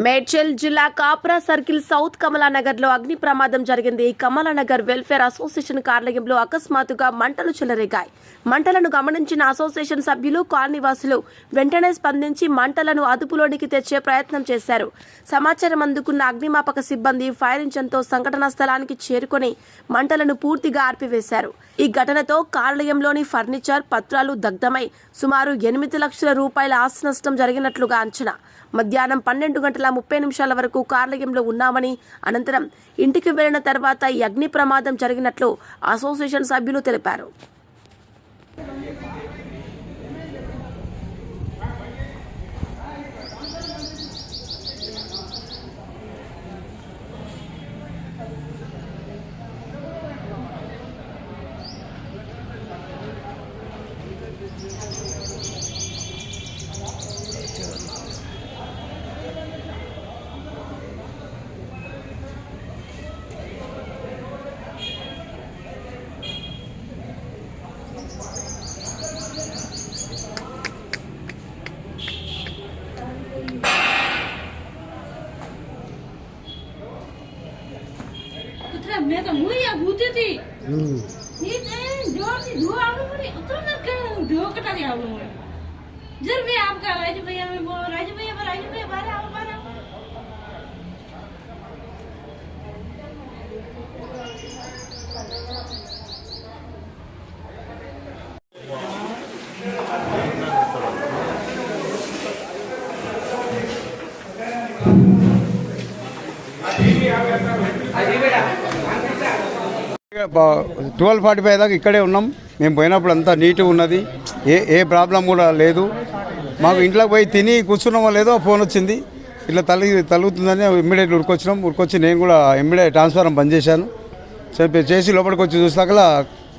మేడ్చల్ జిల్లా Kapra circle south Kamalanagar లో అగ్ని ప్రమాదం జరిగింది. కమలానగర్ వెల్ఫేర్ అసోసియేషన్ కార్యాలయంలో అకస్మాత్తుగా మంటలు చెలరేగాయి. మంటలను గమనించిన అసోసియేషన్ సభ్యులు, కాలనీవాసులు వెంటనే స్పందించి మంటలను అదుపులోనికి తెచ్చే ప్రయత్నం చేశారు. సమాచారం అందుకున్న అగ్నిమాపక సిబ్బంది ఫైర్ ఇంజన్తో సంఘటనా స్థలానికి చేరుకొని మంటలను పూర్తిగా ఆర్పివేశారు. ఈ ఘటనతో కార్యాలయంలోని ఫర్నిచర్, పత్రాలు దగ్ధమై సుమారు 8 లక్షల రూపాయల ఆస్తి నష్టం జరిగినట్లుగా అంచనా. మధ్యాహ్నం 12:30 వరకు కార్యాలయంలో ఉన్నామని, అనంతరం ఇంటికి వెళ్లిన తర్వాత ఈ అగ్ని ప్రమాదం జరిగినట్లు అసోసియేషన్ సభ్యులు తెలిపారు. मैं तो मुझे या भूते थी ये जोर से धो आप लोगों ने उतना ना धो कटा दिया आप लोगों ने जर भी आपका राजू भैया में बोलो राजू भैया बाहर आओ बेटा 12:45 దాకా ఇక్కడే ఉన్నాం. మేము పోయినప్పుడు అంతా నీట్గా ఉన్నది, ఏ ప్రాబ్లం కూడా లేదు. మాకు ఇంట్లోకి పోయి తిని కూర్చున్నామో లేదో ఫోన్ వచ్చింది, ఇట్లా తలుగుతుందని ఇమ్మీడియట్లీ ఉరికొచ్చి నేను కూడా ఇమ్మీడియట్ ట్రాన్స్ఫారం బంద్ చేశాను. చేసి లోపలికి వచ్చి చూసాక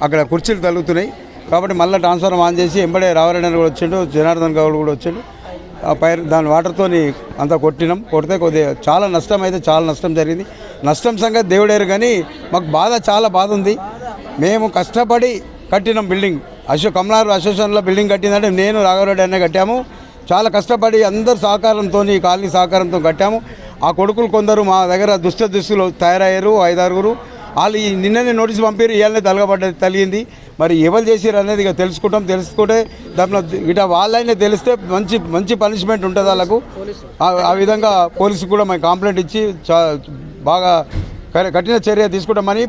అక్కడ కుర్చీలు తలుగుతున్నాయి కాబట్టి మళ్ళీ ట్రాన్స్ఫారం ఆన్ చేసి ఎంబడే రావడానికి కూడా వచ్చిండు, జనార్దన్ గౌడ్ కూడా వచ్చిండు. దాని వాటర్తో అంతా కొడితే కొద్దిగా చాలా నష్టం జరిగింది. నష్టం సంగతి దేవుడేరు, కానీ మాకు చాలా బాధ ఉంది. మేము కష్టపడి కట్టినాం బిల్డింగ్. కమలానగర్ అసోసియేషన్లో బిల్డింగ్ కట్టిందంటే నేను రాఘవరెడ్డి అనే కట్టాము. చాలా కష్టపడి అందరు సహకారంతో, కాలనీ సహకారంతో కట్టాము. ఆ కొడుకులు కొందరు మా దగ్గర దుస్తులు తయారయ్యారు, 5-6. వాళ్ళు నిన్ననే నోటీసు పంపారు, ఇవాళనే తలిగింది. మరి ఎవరు చేసారు అనేది ఇక తెలుసుకుంటే దాంట్లో ఇట్లా వాళ్ళైనా తెలిస్తే మంచి పనిష్మెంట్ ఉంటుంది వాళ్ళకు. ఆ విధంగా పోలీసుకు కూడా మేము కంప్లైంట్ ఇచ్చి బాగా కఠిన చర్య తీసుకుంటామని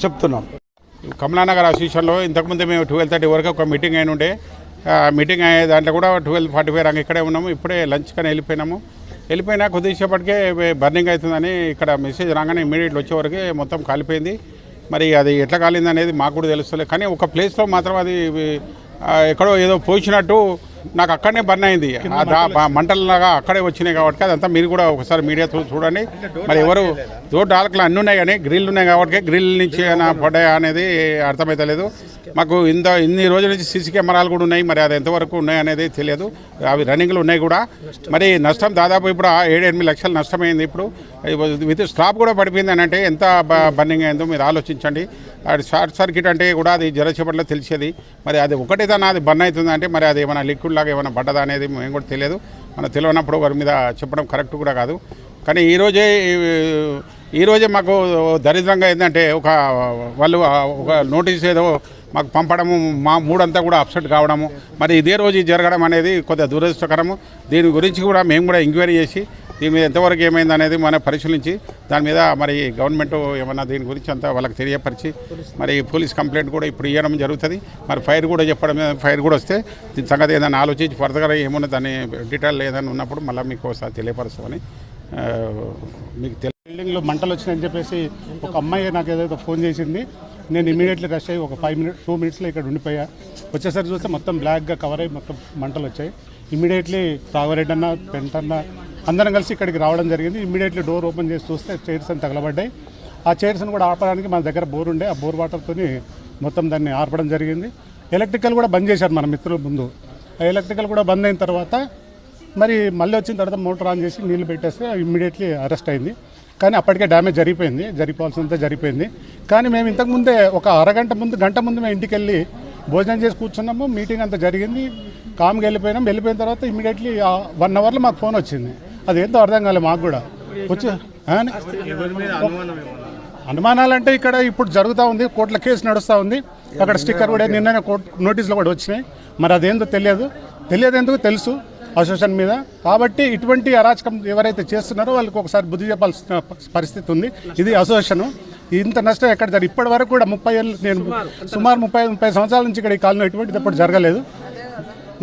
చెప్తున్నాం. కమలానగర్ అసోసియేషన్లో ఇంతకుముందు మేము 12:30 వరకు ఒక మీటింగ్ అయిన ఉండే. మీటింగ్ అయ్యే దాంట్లో కూడా 12:45 రంగ ఇక్కడే ఉన్నాము. ఇప్పుడే లంచ్ కానీ వెళ్ళిపోయినా కొద్దిసేపటికే బర్నింగ్ అవుతుందని ఇక్కడ మెసేజ్ రాగానే ఇమ్మీడియట్లీ వచ్చేవరకు మొత్తం కాలిపోయింది. మరి అది ఎట్లా కాలింది అనేది మాకు కూడా తెలుస్తలేదు, కానీ ఒక ప్లేస్లో మాత్రం అది ఎక్కడో ఏదో పోసినట్టు నాకు అక్కడనే బర్న్ అయింది. మంటలలాగా అక్కడే వచ్చినాయి కాబట్టి అదంతా మీరు కూడా ఒకసారి మీడియా చూడండి. మరి ఎవరు డాల్కలు అన్నీ ఉన్నాయి, కానీ గ్రిల్ ఉన్నాయి కాబట్టి గ్రిల్ నుంచి ఏమైనా పడ్డాయా అనేది అర్థమవుతలేదు మాకు. ఇన్ని రోజుల నుంచి సీసీ కెమెరాలు కూడా ఉన్నాయి, మరి అది ఎంతవరకు ఉన్నాయి అనేది తెలియదు. అవి రన్నింగ్లు ఉన్నాయి కూడా. మరి నష్టం దాదాపు ఇప్పుడు 7-8 లక్షలు నష్టమైంది. ఇప్పుడు విత్ స్లాబ్ కూడా పడిపోయింది అని అంటే ఎంత బర్నింగ్ అయిందో మీరు ఆలోచించండి. అది షార్ట్ సర్క్యూట్ అంటే కూడా అది జరచేపట్లో తెలిసేది. మరి అది ఒకటే తన అది బర్న్ అవుతుంది అంటే మరి అది ఏమైనా లిక్విడ్ లాగా ఏమైనా పడ్డదా అనేది మేము కూడా తెలియదు. మనం తెలియనప్పుడు వారి మీద చెప్పడం కరెక్ట్ కూడా కాదు. కానీ ఈరోజే మాకు దరిద్రంగా ఏంటంటే వాళ్ళు ఒక నోటీస్ ఏదో మాకు పంపడము, మా మూడంతా కూడా అప్సెట్ కావడము, మరి ఇదే రోజు జరగడం అనేది కొద్దిగా దురదృష్టకరము. దీని గురించి కూడా మేము కూడా ఎంక్వైరీ చేసి దీని మీద ఎంతవరకు ఏమైంది అనేది మనం పరిశీలించి దాని మీద మరి గవర్నమెంట్ ఏమన్నా దీని గురించి అంతా వాళ్ళకి తెలియపరిచి మరి పోలీస్ కంప్లైంట్ కూడా ఇప్పుడు ఇవ్వడం జరుగుతుంది. మరి ఫైర్ కూడా చెప్పడం, ఫైర్ కూడా వస్తే దీని సంగతి ఏదైనా ఆలోచించి ఫర్దర్గా ఏమన్నా దాని డీటెయిల్ ఏదైనా ఉన్నప్పుడు మళ్ళీ మీకు ఒకసారి తెలియపరుస్తామని మీకు బిల్డింగ్లో మంటలు వచ్చినాయని చెప్పేసి ఒక అమ్మాయి నాకు ఏదైతే ఫోన్ చేసింది. నేను ఇమీడియట్లీ రష్ అయ్యి ఒక 2 మినిట్స్లో ఇక్కడ ఉండిపోయా. వచ్చేసరికి చూస్తే మొత్తం బ్లాక్గా కవర్ అయ్యి మొత్తం మంటలు వచ్చాయి. ఇమీడియట్లీ రాఘవరెడ్డి అన్న, పెంటన్న అందరం కలిసి ఇక్కడికి రావడం జరిగింది. ఇమీడియట్లీ డోర్ ఓపెన్ చేసి చూస్తే చైర్స్ అని తగలబడ్డాయి. ఆ చైర్స్ని కూడా ఆపడానికి మన దగ్గర బోర్ ఉండే, ఆ బోర్ వాటర్తో మొత్తం దాన్ని ఆర్పడం జరిగింది. ఎలక్ట్రికల్ కూడా బంద్ చేశారు మన మిత్రుల ముందు. ఆ ఎలక్ట్రికల్ కూడా బంద్ అయిన తర్వాత మరి మళ్ళీ వచ్చిన తర్వాత మోటార్ ఆన్ చేసి నీళ్లు పెట్టేస్తే ఇమ్మీడియట్లీ అరెస్ట్ అయింది. కానీ అప్పటికే డ్యామేజ్ జరిగిపోవాల్సిందంతా జరిగిపోయింది. కానీ మేము ఇంతకుముందే ఒక గంట ముందు మేము ఇంటికి వెళ్ళి భోజనం చేసి కూర్చున్నాము. మీటింగ్ అంతా జరిగింది, కామ్గా వెళ్ళిపోయిన తర్వాత ఇమీడియట్లీ 1 అవర్లో మాకు ఫోన్ వచ్చింది. అదేంతో అర్థం కాలేదు మాకు కూడా వచ్చి అనుమానాలంటే ఇక్కడ ఇప్పుడు జరుగుతూ ఉంది, కోర్టుల కేసు నడుస్తూ ఉంది. అక్కడ స్టిక్కర్ కూడా నిన్న కోర్టు నోటీసులు కూడా వచ్చినాయి. మరి అదేందో తెలియదు ఎందుకు తెలుసు అసోసియేషన్ మీద. కాబట్టి ఇటువంటి అరాచకం ఎవరైతే చేస్తున్నారో వాళ్ళకి ఒకసారి బుద్ధి చెప్పాల్సిన పరిస్థితి ఉంది. ఇది అసోసియేషన్. ఇంత నష్టం ఎక్కడ జరిగింది ఇప్పటి వరకు కూడా 30 ఏళ్ళు, నేను సుమారు 30 సంవత్సరాల నుంచి ఇక్కడ ఈ కాలంలో ఎటువంటిది ఎప్పుడు జరగలేదు.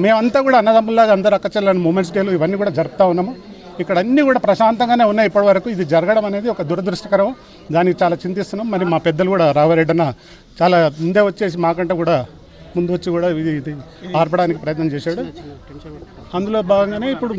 మేమంతా కూడా అన్నదమ్ముల్లాగా అందరు అక్కచెల్లని మూమెంట్స్ డేలు ఇవన్నీ కూడా జరుపుతూ ఉన్నాము. ఇక్కడ అన్నీ కూడా ప్రశాంతంగానే ఉన్నాయి ఇప్పటి వరకు. ఇది జరగడం అనేది ఒక దురదృష్టకరం, దానికి చాలా చింతిస్తున్నాం. మరి మా పెద్దలు కూడా రావారెడ్డన్న చాలా ముందే వచ్చేసి మాకంటే కూడా ముందు వచ్చి కూడా ఇది ఆర్పడానికి ప్రయత్నం చేశాడు. అందులో భాగంగానే ఇప్పుడు